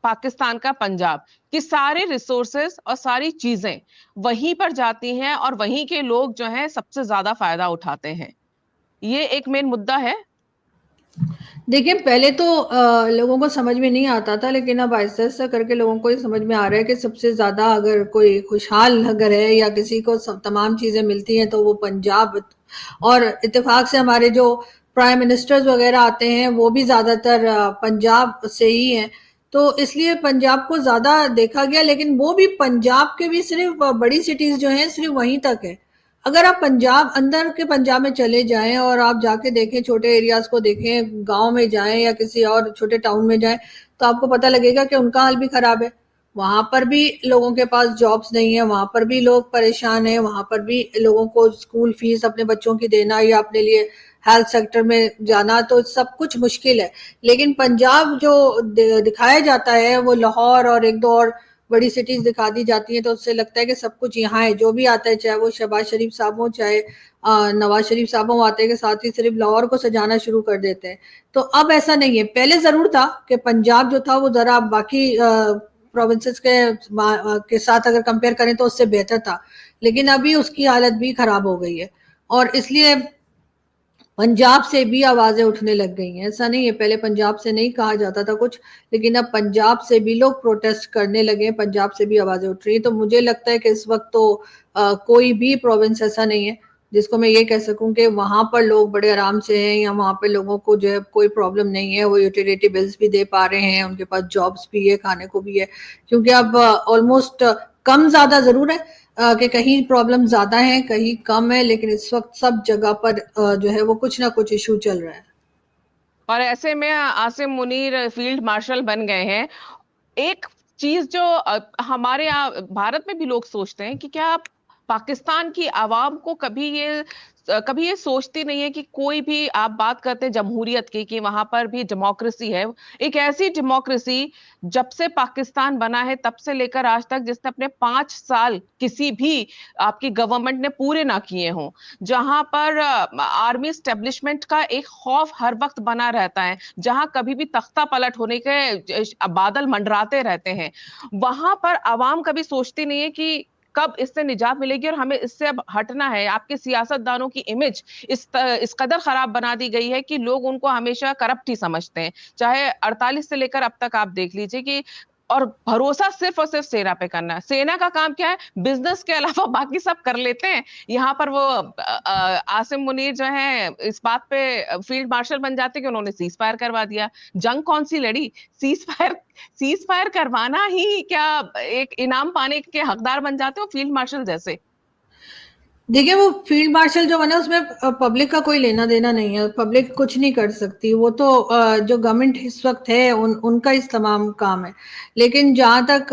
पाकिस्तान का पंजाब कि सारे रिसोर्सेस और सारी चीजें वहीं पर जाती हैं और वहीं के लोग जो हैं सबसे ज्यादा फायदा उठाते हैं। ये एक मेन मुद्दा है। देखिए, पहले तो लोगों को समझ में नहीं आता था, लेकिन अब आहिस्ता-आहिस्ता करके लोगों को ये समझ में आ रहा है कि सबसे ज़्यादा अगर कोई खुशहाल अगर है या किसी को सब तमाम चीज़ें मिलती हैं तो वो पंजाब। और इत्तेफाक से हमारे जो प्राइम मिनिस्टर्स वगैरह आते हैं वो भी ज़्यादातर पंजाब से ही हैं। तो इसलिए पंजाब को ज़्यादा देखा गया, लेकिन वो भी पंजाब के भी सिर्फ बड़ी सिटीज़ जो हैं सिर्फ वहीं तक है। अगर आप पंजाब अंदर के पंजाब में चले जाएं और आप जाके देखें, छोटे एरियाज को देखें, गांव में जाएं या किसी और छोटे टाउन में जाएं, तो आपको पता लगेगा कि उनका हाल भी खराब है। वहां पर भी लोगों के पास जॉब्स नहीं है, वहां पर भी लोग परेशान हैं, वहां पर भी लोगों को स्कूल फीस अपने बच्चों की देना या अपने लिए हेल्थ सेक्टर में जाना, तो सब कुछ मुश्किल है। लेकिन पंजाब जो दिखाया जाता है वो लाहौर और एक दो और बड़ी सिटीज दिखा दी जाती हैं, तो उससे लगता है कि सब कुछ यहाँ है। जो भी आता है, चाहे वो शहबाज शरीफ साहब हो, चाहे नवाज शरीफ साहब हो, आते के साथ ही सिर्फ लाहौर को सजाना शुरू कर देते हैं। तो अब ऐसा नहीं है। पहले जरूर था कि पंजाब जो था वो जरा बाकी प्रोविंसेस के साथ अगर कंपेयर करें तो उससे बेहतर था, लेकिन अभी उसकी हालत भी खराब हो गई है। और इसलिए पंजाब से भी आवाजें उठने लग गई हैं। ऐसा नहीं है पहले पंजाब से नहीं कहा जाता था कुछ, लेकिन अब पंजाब से भी लोग प्रोटेस्ट करने लगे हैं, पंजाब से भी आवाजें उठ रही हैं। तो मुझे लगता है कि इस वक्त तो कोई भी प्रोविंस ऐसा नहीं है जिसको मैं ये कह सकूं कि वहां पर लोग बड़े आराम से हैं, या वहां पर लोगों को जो है कोई प्रॉब्लम नहीं है, वो यूटिलिटी बिल्स भी दे पा रहे हैं, उनके पास जॉब्स भी है, खाने को भी है। क्योंकि अब ऑलमोस्ट कम ज्यादा जरूर है कि कहीं प्रॉब्लम ज्यादा है कहीं कम है, लेकिन इस वक्त सब जगह पर जो है वो कुछ ना कुछ इशू चल रहा है। और ऐसे में आसिम मुनीर फील्ड मार्शल बन गए हैं। एक चीज जो हमारे यहाँ भारत में भी लोग सोचते हैं कि क्या पाकिस्तान की आवाम को कभी ये सोचती नहीं है कि कोई भी, आप बात करते हैं जमहूरियत की कि वहां पर भी डेमोक्रेसी है, एक ऐसी डेमोक्रेसी जब से पाकिस्तान बना है तब से लेकर आज तक जिसने अपने 5 साल किसी भी आपकी गवर्नमेंट ने पूरे ना किए हों, जहां पर आर्मी स्टेब्लिशमेंट का एक खौफ हर वक्त बना रहता है, जहां कभी भी तख्ता पलट होने के बादल मंडराते रहते हैं, वहां पर आवाम कभी सोचती नहीं है कि कब इससे निजात मिलेगी और हमें इससे अब हटना है। आपके सियासतदानों की इमेज इस कदर खराब बना दी गई है कि लोग उनको हमेशा करप्ट ही समझते हैं। चाहे 48 से लेकर अब तक आप देख लीजिए कि और भरोसा सिर्फ और सिर्फ सेना पे करना है। सेना का काम क्या है, बिजनेस के अलावा बाकी सब कर लेते हैं। यहाँ पर वो आसिम मुनीर जो है इस बात पे फील्ड मार्शल बन जाते कि उन्होंने सीज फायर करवा दिया। जंग कौन सी लड़ी, सीज फायर करवाना ही क्या एक इनाम पाने के हकदार बन जाते हो फील्ड मार्शल जैसे। देखिए वो फील्ड मार्शल जो बना उसमें पब्लिक का कोई लेना देना नहीं है, पब्लिक कुछ नहीं कर सकती, वो तो जो गवर्नमेंट इस वक्त है उनका इस तमाम काम है। लेकिन जहां तक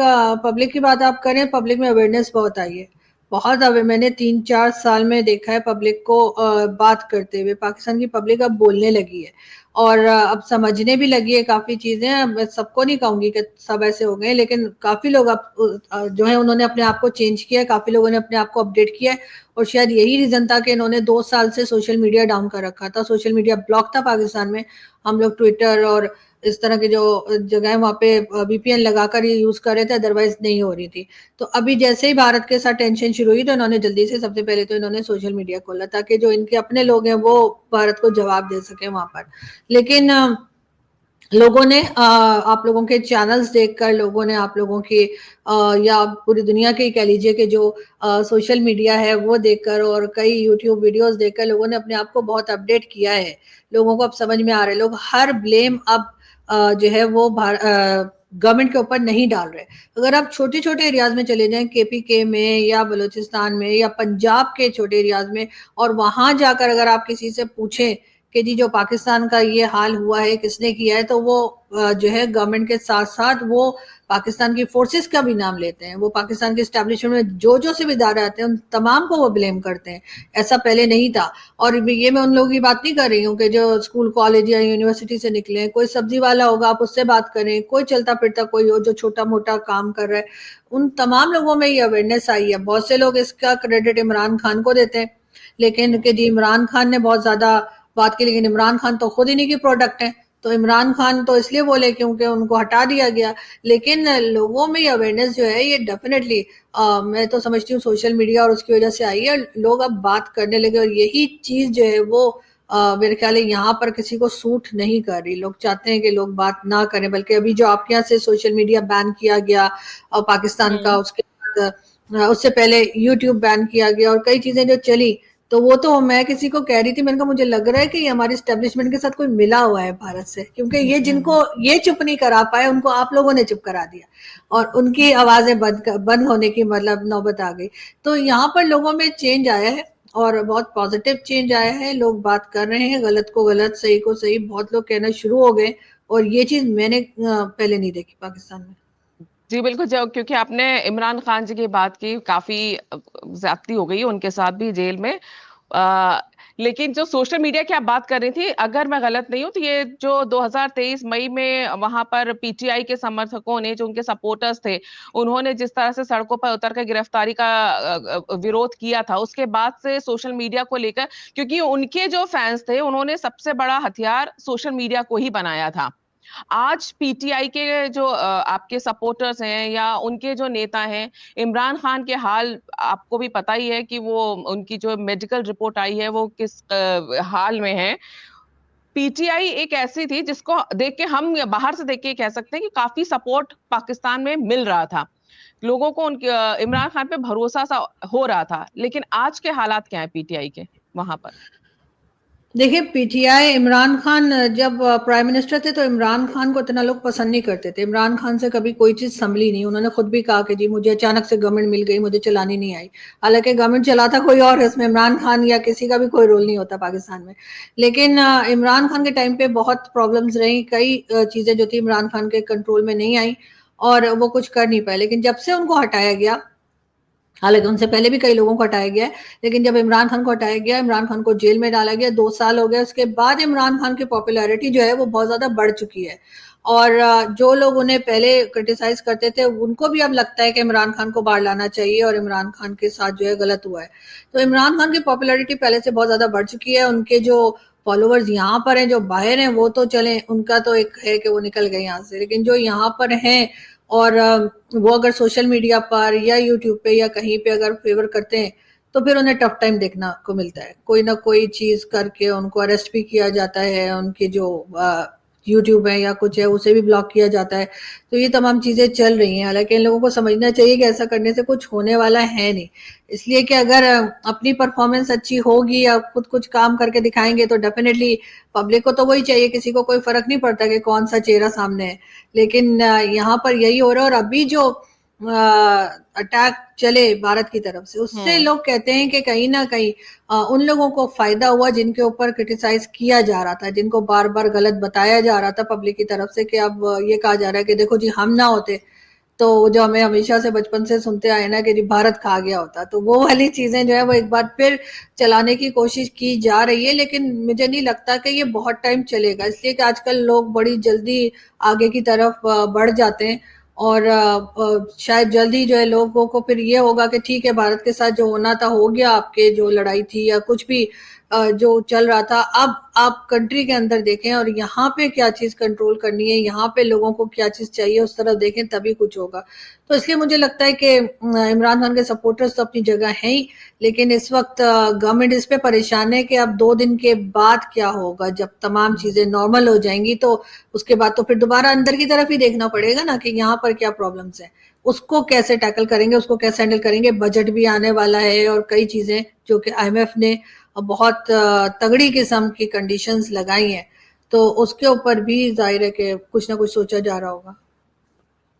पब्लिक की बात आप करें, पब्लिक में अवेयरनेस बहुत आई है, बहुत अवे मैंने 3-4 साल में देखा है पब्लिक को बात करते हुए। पाकिस्तान की पब्लिक अब बोलने लगी है और अब समझने भी लगी है काफी चीजें। मैं सबको नहीं कहूंगी कि सब ऐसे हो गए, लेकिन काफी लोग अब जो है उन्होंने अपने आप को चेंज किया है, काफी लोगों ने अपने आप को अपडेट किया है। और शायद यही रीजन था कि इन्होंने 2 साल से सोशल मीडिया डाउन कर रखा था, सोशल मीडिया ब्लॉक था पाकिस्तान में। हम लोग ट्विटर और इस तरह के जो जगह है वहां पे वीपीएन लगाकर ये यूज कर रहे थे, अदरवाइज नहीं हो रही थी। तो अभी जैसे ही भारत के साथ टेंशन शुरू हुई तो इन्होंने जल्दी से सबसे पहले तो इन्होंने सोशल मीडिया खोला ताकि जो इनके अपने लोग हैं वो भारत को जवाब दे सके वहां पर। लेकिन लोगों ने आप लोगों के चैनल्स देखकर, लोगों ने आप लोगों की या पूरी दुनिया के कह लीजिए कि जो सोशल मीडिया है वो देखकर और कई यूट्यूब वीडियोस देखकर लोगों ने अपने आप को बहुत अपडेट किया है। लोगों को अब समझ में आ रहा है, लोग हर ब्लेम अब जो है वो गवर्नमेंट के ऊपर नहीं डाल रहे। अगर आप छोटे छोटे एरियाज में चले जाएं, केपीके में या बलूचिस्तान में या पंजाब के छोटे एरियाज में, और वहां जाकर अगर आप किसी से पूछें कि जी जो पाकिस्तान का ये हाल हुआ है किसने किया है, तो वो जो है गवर्नमेंट के साथ साथ वो पाकिस्तान की फोर्सेस का भी नाम लेते हैं। वो पाकिस्तान के एस्टेब्लिशमेंट में जो जो सिविदार आते हैं उन तमाम को वो ब्लेम करते हैं। ऐसा पहले नहीं था। और ये मैं उन लोगों की बात नहीं कर रही हूँ कि जो स्कूल कॉलेज या यूनिवर्सिटी से निकले हैं। कोई सब्जी वाला होगा आप उससे बात करें, कोई चलता फिरता कोई हो जो छोटा मोटा काम कर रहा है, उन तमाम लोगों में ये अवेयरनेस आई है। बहुत से लोग इसका क्रेडिट इमरान खान को देते हैं, लेकिन कि जी इमरान खान ने बहुत ज्यादा बात की, लेकिन इमरान खान तो खुद इन्हीं की प्रोडक्ट है। तो इमरान खान तो इसलिए बोले क्योंकि उनको हटा दिया गया। लेकिन लोगों में ये अवेयरनेस जो है ये डेफिनेटली मैं तो समझती हूँ सोशल मीडिया और उसकी वजह से आई है। लोग अब बात करने लगे और यही चीज जो है वो मेरे ख्याल है यहाँ पर किसी को सूट नहीं कर रही। लोग चाहते हैं कि लोग बात ना करें, बल्कि अभी जो आपके यहाँ से सोशल मीडिया बैन किया गया और पाकिस्तान का, उसके बाद उससे पहले यूट्यूब बैन किया गया और कई चीजें जो चली, तो वो तो मैं किसी को कह रही थी, मैंने कहा मुझे लग रहा है कि हमारे स्टैब्लिशमेंट के साथ कोई मिला हुआ है भारत से, क्योंकि ये जिनको ये चुप नहीं करा पाए उनको आप लोगों ने चुप करा दिया और उनकी आवाजें बंद होने की मतलब नौबत आ गई। तो यहाँ पर लोगों में चेंज आया है और बहुत पॉजिटिव चेंज आया है। लोग बात कर रहे हैं, गलत को गलत, सही को सही, बहुत लोग कहना शुरू हो गए। और ये चीज मैंने पहले नहीं देखी पाकिस्तान में। जी बिल्कुल, जो क्योंकि आपने इमरान खान जी की बात की, काफी ज्यादती हो गई है उनके साथ भी जेल में। आ, लेकिन जो सोशल मीडिया की आप बात कर रही थी, अगर मैं गलत नहीं हूं तो ये जो 2023 मई में वहां पर पीटीआई के समर्थकों ने, जो उनके सपोर्टर्स थे, उन्होंने जिस तरह से सड़कों पर उतर कर गिरफ्तारी का विरोध किया था, उसके बाद से सोशल मीडिया को लेकर, क्योंकि उनके जो फैंस थे उन्होंने सबसे बड़ा हथियार सोशल मीडिया को ही बनाया था। आज पीटीआई के जो आपके सपोर्टर्स हैं या उनके जो नेता हैं, इमरान खान के हाल आपको भी पता ही है कि वो उनकी जो मेडिकल रिपोर्ट आई है वो किस हाल में है। पीटीआई एक ऐसी थी जिसको देख के हम बाहर से देख के कह सकते हैं कि काफी सपोर्ट पाकिस्तान में मिल रहा था, लोगों को उनके इमरान खान पे भरोसा सा हो रहा था। लेकिन आज के हालात क्या है पीटीआई के वहां पर? देखिए पीटीआई, इमरान खान जब प्राइम मिनिस्टर थे तो इमरान खान को इतना लोग पसंद नहीं करते थे। इमरान खान से कभी कोई चीज संभली नहीं। उन्होंने खुद भी कहा कि जी मुझे अचानक से गवर्नमेंट मिल गई, मुझे चलानी नहीं आई। हालांकि गवर्नमेंट चलाता कोई और है, इसमें इमरान खान या किसी का भी कोई रोल नहीं होता पाकिस्तान में। लेकिन इमरान खान के टाइम पे बहुत प्रॉब्लम्स रही, कई चीजें जो थी इमरान खान के कंट्रोल में नहीं आई और वो कुछ कर नहीं पाए। लेकिन जब से उनको हटाया गया, हालांकि उनसे पहले भी कई लोगों को हटाया गया है, लेकिन जब इमरान खान को हटाया गया, इमरान खान को जेल में डाला गया, 2 साल हो गए, उसके बाद इमरान खान की पॉपुलैरिटी जो है वो बहुत ज्यादा बढ़ चुकी है। और जो लोग उन्हें पहले क्रिटिसाइज करते थे उनको भी अब लगता है कि इमरान खान को बाहर लाना चाहिए और इमरान खान के साथ जो है गलत हुआ है। तो इमरान खान की पॉपुलैरिटी पहले से बहुत ज्यादा बढ़ चुकी है। उनके जो फॉलोअर्स यहाँ पर हैं, जो बाहर हैं, वो तो चले, उनका तो एक है कि वो निकल गए यहाँ से, लेकिन जो यहाँ पर हैं और वो अगर सोशल मीडिया पर या यूट्यूब पे या कहीं पे अगर फेवर करते हैं तो फिर उन्हें टफ टाइम देखना को मिलता है। कोई ना कोई चीज करके उनको अरेस्ट भी किया जाता है, उनके जो यूट्यूब है या कुछ है उसे भी ब्लॉक किया जाता है। तो ये तमाम चीजें चल रही हैं, हालांकि इन लोगों को समझना चाहिए कि ऐसा करने से कुछ होने वाला है नहीं। इसलिए कि अगर अपनी परफॉर्मेंस अच्छी होगी या खुद कुछ काम करके दिखाएंगे तो डेफिनेटली पब्लिक को तो वही चाहिए, किसी को कोई फर्क नहीं पड़ता कि कौन सा चेहरा सामने है। लेकिन यहाँ पर यही हो रहा है। और अभी जो अटैक चले भारत की तरफ से, उससे लोग कहते हैं कि कहीं ना कहीं उन लोगों को फायदा हुआ जिनके ऊपर क्रिटिसाइज किया जा रहा था, जिनको बार बार गलत बताया जा रहा था पब्लिक की तरफ से, कि अब ये कहा जा रहा है कि देखो जी हम ना होते तो जो हमें हमेशा से बचपन से सुनते आए ना कि भारत खा गया होता, तो वो वाली चीजें जो है वो एक बार फिर चलाने की कोशिश की जा रही है। लेकिन मुझे नहीं लगता कि ये बहुत टाइम चलेगा, इसलिए कि आजकल लोग बड़ी जल्दी आगे की तरफ बढ़ जाते हैं। और शायद जल्दी जो है लोगों को फिर ये होगा कि ठीक है, भारत के साथ जो होना था हो गया, आपके जो लड़ाई थी या कुछ भी जो चल रहा था, अब आप कंट्री के अंदर देखें और यहाँ पे क्या चीज कंट्रोल करनी है, यहाँ पे लोगों को क्या चीज चाहिए उस तरफ देखें, तभी कुछ होगा। तो इसलिए मुझे लगता है कि इमरान खान के सपोर्टर्स तो अपनी जगह हैं ही, लेकिन इस वक्त गवर्नमेंट इस पे परेशान है कि अब 2 दिन के बाद क्या होगा, जब तमाम चीजें नॉर्मल हो जाएंगी तो उसके बाद तो फिर दोबारा अंदर की तरफ ही देखना पड़ेगा ना कि यहाँ पर क्या प्रॉब्लम्स है, उसको कैसे टैकल करेंगे, उसको कैसे हैंडल करेंगे। बजट भी आने वाला है और कई चीजें जो कि IMF ने बहुत तगड़ी किस्म की कंडीशंस लगाई हैं, तो उसके ऊपर भी जाहिर है कि कुछ ना कुछ सोचा जा रहा होगा।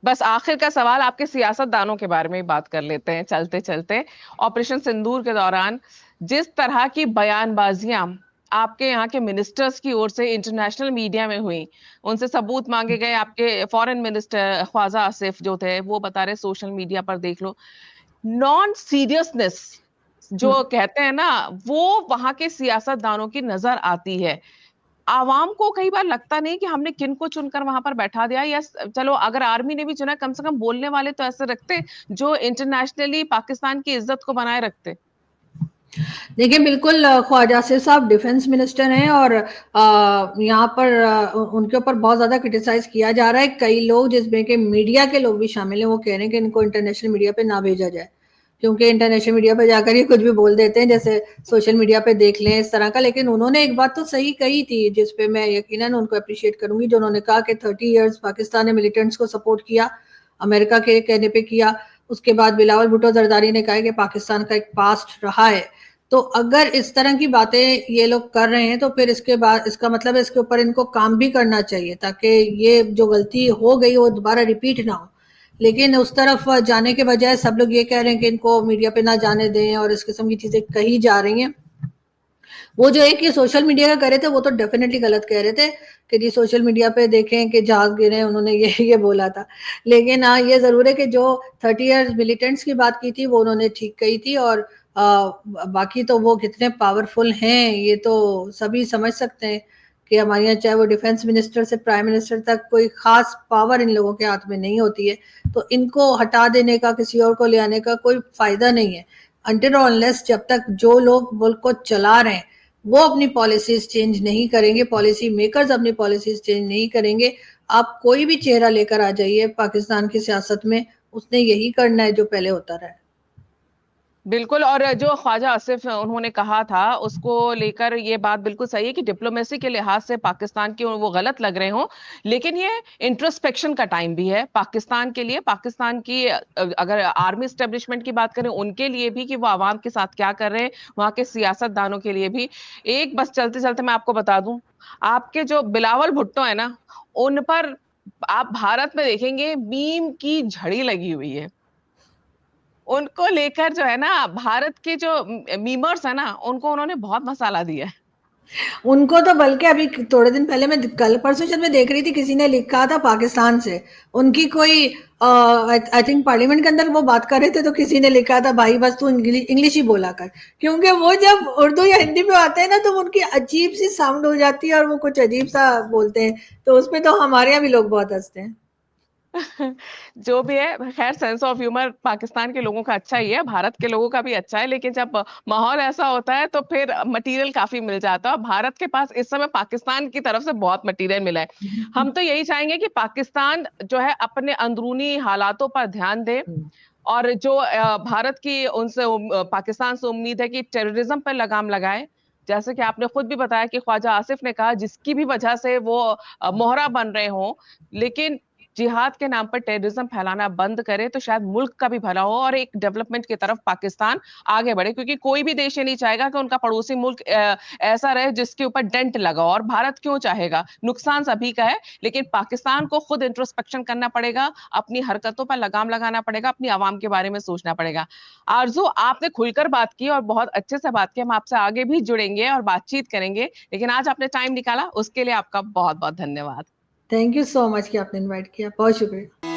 बस आखिर का सवाल आपके सियासतदानों के बारे में बात कर लेते हैं चलते चलते। ऑपरेशन सिंदूर के दौरान जिस तरह की बयानबाजियां आपके यहाँ के मिनिस्टर्स की ओर से इंटरनेशनल मीडिया में हुई, उनसे सबूत मांगे गए। आपके फॉरेन मिनिस्टर ख्वाजा आसिफ जो थे वो बता रहे सोशल मीडिया पर देख लो, नॉन सीरियसनेस जो कहते हैं ना, वो वहां के सियासतदानों की नजर आती है। आवाम को कई बार लगता नहीं कि हमने किन को चुनकर वहां पर बैठा दिया, या चलो अगर आर्मी ने भी चुना, कम से कम बोलने वाले तो ऐसे रखते जो इंटरनेशनली पाकिस्तान की इज्जत को बनाए रखते। देखिए बिल्कुल, ख्वाजा आसिफ साहब डिफेंस मिनिस्टर हैं और यहाँ पर उनके ऊपर बहुत ज्यादा क्रिटिसाइज किया जा रहा है। कई लोग जिसमें के मीडिया के लोग भी शामिल हैं वो कह रहे हैं कि इनको इंटरनेशनल मीडिया पे ना भेजा जाए, क्योंकि इंटरनेशनल मीडिया पे जाकर ये कुछ भी बोल देते हैं, जैसे सोशल मीडिया पे देख लें इस तरह का। लेकिन उन्होंने एक बात तो सही कही थी जिसपे मैं यकीनन उनको अप्रिशिएट करूंगी, जो उन्होंने कहा कि 30 ईयर्स पाकिस्तान ने मिलिटेंट्स को सपोर्ट किया, अमेरिका के कहने पे किया। उसके बाद बिलावल भुट्टो जरदारी ने कहा कि पाकिस्तान का एक पास्ट रहा है। तो अगर इस तरह की बातें ये लोग कर रहे हैं तो फिर इसके बाद इसका मतलब है इसके ऊपर इनको काम भी करना चाहिए, ताकि ये जो गलती हो गई वो दोबारा रिपीट ना हो। लेकिन उस तरफ जाने के बजाय सब लोग ये कह रहे हैं कि इनको मीडिया पे ना जाने दें और इस किस्म की चीजें कही जा रही हैं। वो जो एक ये सोशल मीडिया का कह रहे थे वो तो डेफिनेटली गलत कह रहे थे कि जी सोशल मीडिया पे देखें कि जहाज गिरे, उन्होंने ये बोला था। लेकिन हाँ, ये जरूर है कि जो 30 ईयर्स मिलिटेंट्स की बात की थी वो उन्होंने ठीक कही थी। और बाकी तो वो कितने पावरफुल हैं ये तो सभी समझ सकते हैं कि हमारे यहाँ चाहे वो डिफेंस मिनिस्टर से प्राइम मिनिस्टर तक कोई खास पावर इन लोगों के हाथ में नहीं होती है। तो इनको हटा देने का, किसी और को ले आने का कोई फायदा नहीं है, अनटिल और अनलेस जब तक जो लोग मुल्क को चला रहे हैं वो अपनी पॉलिसीज चेंज नहीं करेंगे, पॉलिसी मेकर्स अपनी पॉलिसीज चेंज नहीं करेंगे। आप कोई भी चेहरा लेकर आ जाइए पाकिस्तान की सियासत में, उसने यही करना है जो पहले होता रहा है। बिल्कुल। और जो ख्वाजा आसिफ उन्होंने कहा था उसको लेकर ये बात बिल्कुल सही है कि डिप्लोमेसी के लिहाज से पाकिस्तान की वो गलत लग रहे हो, लेकिन ये इंट्रोस्पेक्शन का टाइम भी है पाकिस्तान के लिए, पाकिस्तान की अगर आर्मी स्टेब्लिशमेंट की बात करें उनके लिए भी, कि वो आवाम के साथ क्या कर रहे हैं, वहां के सियासतदानों के लिए भी। एक बस चलते चलते मैं आपको बता दूं, आपके जो बिलावल भुट्टो है ना, उन पर आप भारत में देखेंगे मीम की झड़ी लगी हुई है। उनको लेकर जो है ना, भारत के जो मीमर्स है ना, उनको उन्होंने बहुत मसाला दिया है। उनको तो बल्कि अभी थोड़े दिन पहले मैं कल परसों जब मैं देख रही थी, किसी ने लिखा था पाकिस्तान से उनकी कोई आई थिंक पार्लियामेंट के अंदर वो बात कर रहे थे, तो किसी ने लिखा था भाई बस तू इंग्लिश ही बोला कर, क्योंकि वो जब उर्दू या हिंदी में आते हैं ना तो उनकी अजीब सी साउंड हो जाती है और वो कुछ अजीब सा बोलते हैं, तो उसपे तो हमारे यहाँ भी लोग बहुत हंसते हैं। जो भी है, खैर सेंस ऑफ ह्यूमर पाकिस्तान के लोगों का अच्छा ही है, भारत के लोगों का भी अच्छा है, लेकिन जब माहौल ऐसा होता है तो फिर मटेरियल काफी मिल जाता है। और भारत के पास इस समय पाकिस्तान की तरफ से बहुत मटेरियल मिला है। हम तो यही चाहेंगे कि पाकिस्तान जो है अपने अंदरूनी हालातों पर ध्यान दे, और जो भारत की उनसे पाकिस्तान से उम्मीद है कि टेररिज्म पर लगाम लगाए, जैसे कि आपने खुद भी बताया कि ख्वाजा आसिफ ने कहा जिसकी भी वजह से वो मोहरा बन रहे हों, लेकिन जिहाद के नाम पर टेररिज्म फैलाना बंद करे तो शायद मुल्क का भी भला हो और एक डेवलपमेंट की तरफ पाकिस्तान आगे बढ़े, क्योंकि कोई भी देश ये नहीं चाहेगा कि उनका पड़ोसी मुल्क ऐसा रहे जिसके ऊपर डेंट लगा हो। और भारत क्यों चाहेगा? नुकसान सभी का है, लेकिन पाकिस्तान को खुद इंट्रोस्पेक्शन करना पड़ेगा, अपनी हरकतों पर लगाम लगाना पड़ेगा, अपनी आवाम के बारे में सोचना पड़ेगा। आरजू, आपने खुलकर बात की और बहुत अच्छे से बात की। हम आपसे आगे भी जुड़ेंगे और बातचीत करेंगे, लेकिन आज आपने टाइम निकाला, उसके लिए आपका बहुत बहुत धन्यवाद। थैंक यू सो मच कि आपने इनवाइट किया, बहुत शुक्रिया।